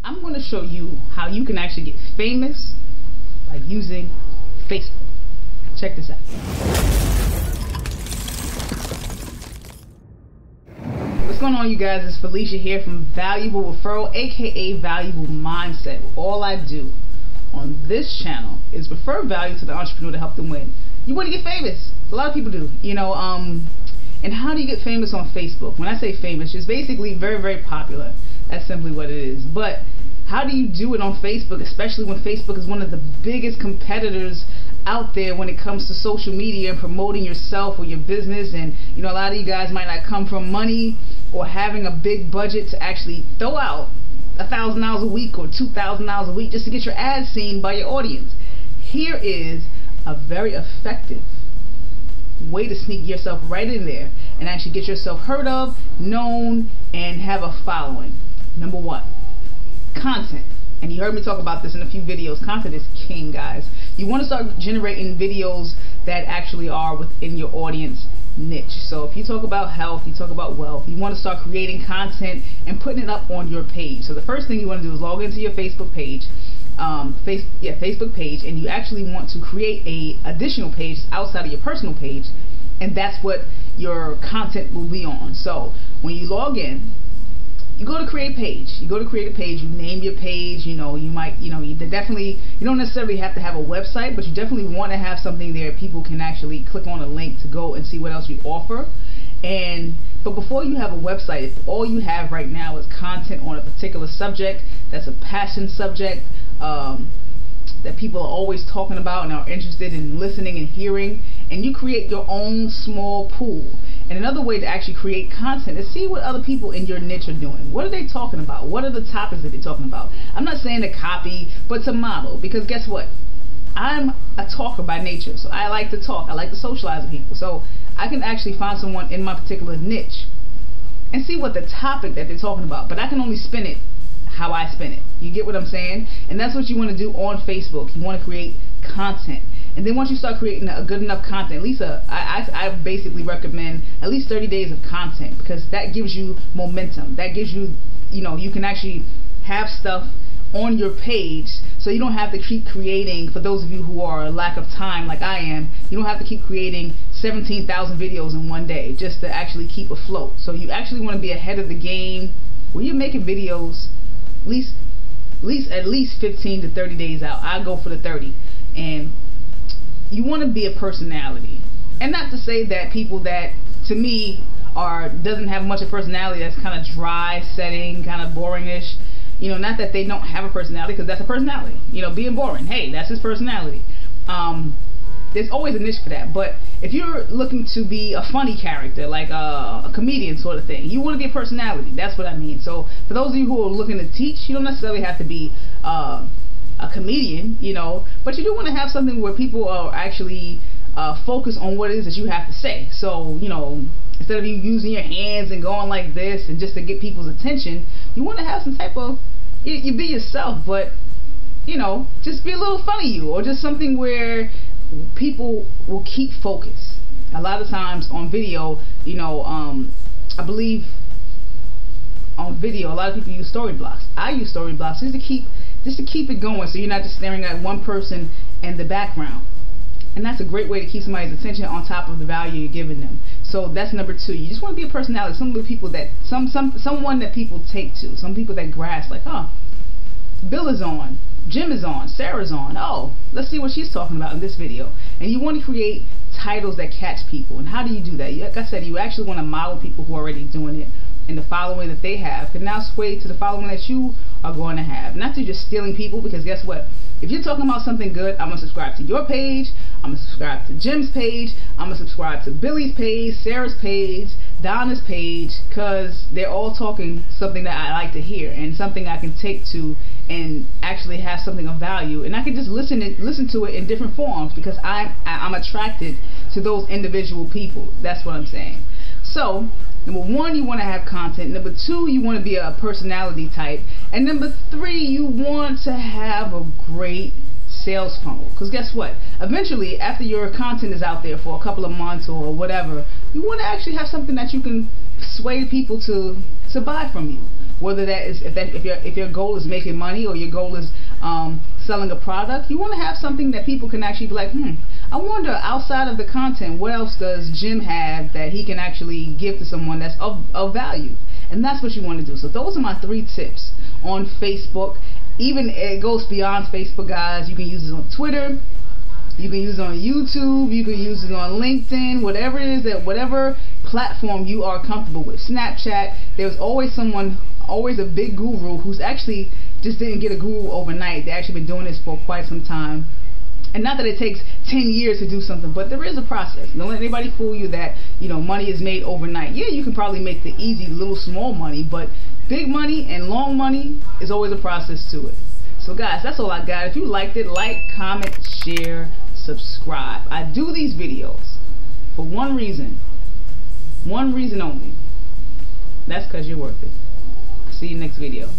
I'm going to show you how you can actually get famous by using Facebook. Check this out. What's going on, you guys? It's Felicia here from Valuable Referral, aka Valuable Mindset. All I do on this channel is refer value to the entrepreneur to help them win. You want to get famous. A lot of people do, you know. And how do you get famous on Facebook? When I say famous, it's basically very, very popular. That's simply what it is. But how do you do it on Facebook, especially when Facebook is one of the biggest competitors out there when it comes to social media and promoting yourself or your business? And you know, a lot of you guys might not come from money or having a big budget to actually throw out $1,000 a week or $2,000 a week just to get your ads seen by your audience. Here is a very effective way to sneak yourself right in there and actually get yourself heard of, known, and have a following. Number one, content. And you heard me talk about this in a few videos. Content is king, guys. You want to start generating videos that actually are within your audience niche. So if you talk about health, you talk about wealth, you want to start creating content and putting it up on your page. So the first thing you want to do is log into your Facebook page, Facebook page, and you actually want to create a additional page outside of your personal page, and that's what your content will be on. So when you log in, you go to create page. You go to create a page. You name your page. You know, you might, you don't necessarily have to have a website, but you definitely want to have something there people can actually click on a link to go and see what else you offer. But before you have a website, if all you have right now is content on a particular subject that's a passion subject that people are always talking about and are interested in listening and hearing, and you create your own small pool. And another way to actually create content is see what other people in your niche are doing. What are they talking about? What are the topics that they're talking about? I'm not saying to copy, but to model, because guess what? I'm a talker by nature, so I like to talk. I like to socialize with people. So I can actually find someone in my particular niche and see what the topic that they're talking about. But I can only spin it how I spin it. You get what I'm saying? And that's what you want to do on Facebook. You want to create content. And then once you start creating a good enough content, at least I basically recommend at least 30 days of content, because that gives you momentum. That gives you, you can actually have stuff on your page, so you don't have to keep creating. For those of you who are lack of time like I am, you don't have to keep creating 17,000 videos in one day just to actually keep afloat. So you actually want to be ahead of the game where you're making videos at least 15 to 30 days out. I go for the 30. And you want to be a personality, and not to say that people that to me doesn't have much of personality, that's kind of dry setting, kind of boringish. Not that they don't have a personality, because that's a personality. Being boring, hey, that's his personality. There's always a niche for that. But if you're looking to be a funny character, like a comedian sort of thing, you want to be a personality. That's what I mean. So for those of you who are looking to teach, you don't necessarily have to be a comedian, but you do want to have something where people are actually focused on what it is that you have to say. So, instead of you using your hands and going like this and just to get people's attention, you want to have some type of, you be yourself, but, just be a little funny or just something where people will keep focus. A lot of times on video, I believe on video, a lot of people use story blocks. I use story blocks just to keep it going, so you're not just staring at one person in the background. And that's a great way to keep somebody's attention on top of the value you're giving them. So that's number two. You just want to be a personality. Someone that people take to. Some people that grasp, like, oh, Bill is on, Jim is on, Sarah's on. Oh, let's see what she's talking about in this video. And you want to create titles that catch people. And how do you do that? Like I said, you actually want to model people who are already doing it, and the following that they have can now sway to the following that you are going to have. Not to just stealing people, because guess what? If you're talking about something good, I'm going to subscribe to your page, I'm going to subscribe to Jim's page, I'm going to subscribe to Billy's page, Sarah's page, Donna's page, because they're all talking something that I like to hear and something I can take to and actually have something of value. And I can just listen to it in different forms, because I'm attracted to those individual people. That's what I'm saying. So number one, you want to have content. Number two, you want to be a personality type. And number three, you want to have a great sales funnel. Because guess what? Eventually, after your content is out there for a couple of months or whatever, you want to actually have something that you can sway people to buy from you. Whether that is if your goal is making money, or your goal is selling a product, you want to have something that people can actually be like, I wonder, outside of the content, what else does Jim have that he can actually give to someone that's of value? And that's what you want to do. So those are my 3 tips on Facebook. Even it goes beyond Facebook, guys. You can use it on Twitter. You can use it on YouTube. You can use it on LinkedIn. Whatever it is, whatever platform you are comfortable with. Snapchat. There's always a big guru who's actually just didn't get a guru overnight. They've actually been doing this for quite some time. And not that it takes 10 years to do something, but there is a process. Don't let anybody fool you that, money is made overnight. Yeah, you can probably make the easy little small money, but big money and long money is always a process to it. So guys, that's all I got. If you liked it, like, comment, share, subscribe. I do these videos for one reason only. That's because you're worth it. See you next video.